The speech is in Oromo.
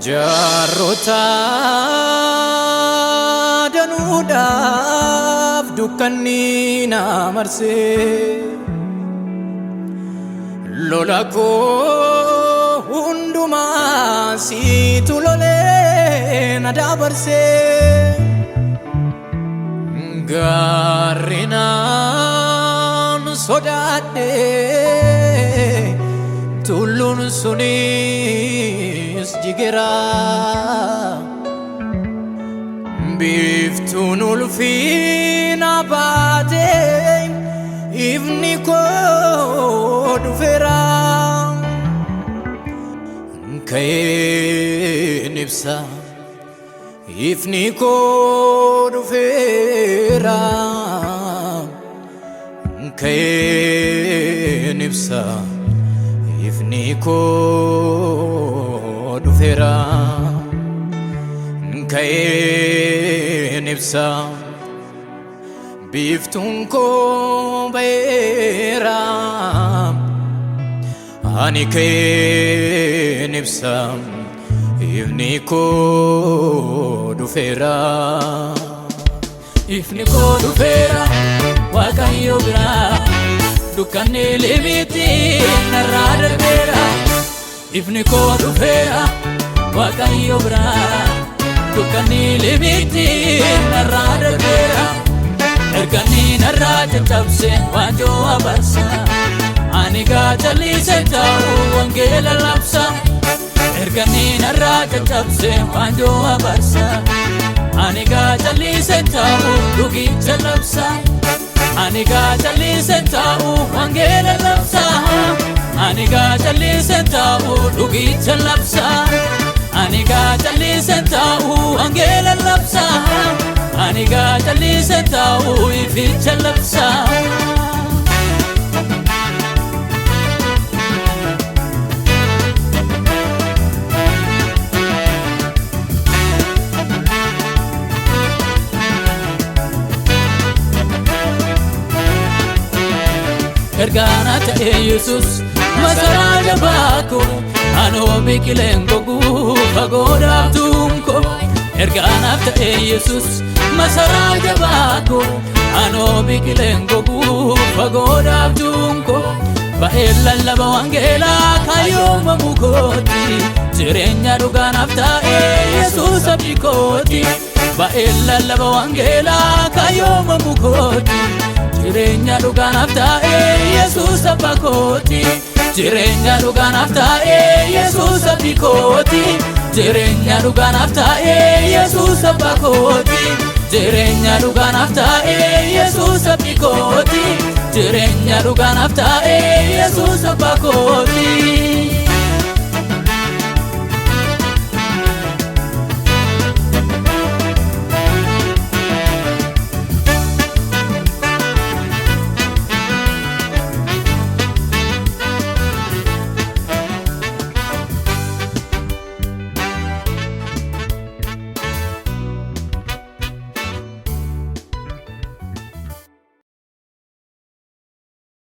Jarrota danuudhaaf dukkanni na marsee lola koo hundumaa siitu lolee na dabarsee gaarrinaan sodaadhee tulluun sunis jigera biiftuun ulfiina baatee ifni koo dhufeera ka'een ibsa ifni koo dhufeera ka'een ibsa ifni koo dhufeera ka'een ibsa biiftuun koo ba'eera ani ka'een ibsa ifni koo dhufeera ifni koo dhufeera Waaqayyo biraa dukkanni limiti narraa darbeera ifni koo dhufeera Waaqayyo biraa dukkanni limiti narraa darbeera erganni narraa caccabse waanjoo abarsa ani gaachalise ta'u wangeela labsa erganni narraa caccabse waanjoo abarsa ani gaachalise ta'u dhugicha labsa ani gaachalise ta'u wangeela labsa ani gaachalise ta'u dhugicha labsa ani gaachalise ta'u wangeela labsa ani gaachalise ta'u ificha labsa ergana ta'e Yesus masaraa jabaako anoo biqileen goguu fagoodaaf duunko ergana ta'e Yesus masaraa jabaako anoo biqileen goguu fagoodaaf duunko ba'een lallaba wangeelaa kayyooma mukooti jireenya dhugaanaaf ta'e Yesus abdii kooti ba'een lallaba wangeelaa kayyooma mukooti jireenya dhugaanaaf ta'e Yesus abbaa kooti jireenya dhugaanaaf ta'e Yesus abdii kooti jireenya dhugaanaaf ta'e Yesus abbaa kooti jireenya dhugaanaaf ta'e Yesus abdii kooti jireenya dhugaanaaf ta'e Yesus abbaa kooti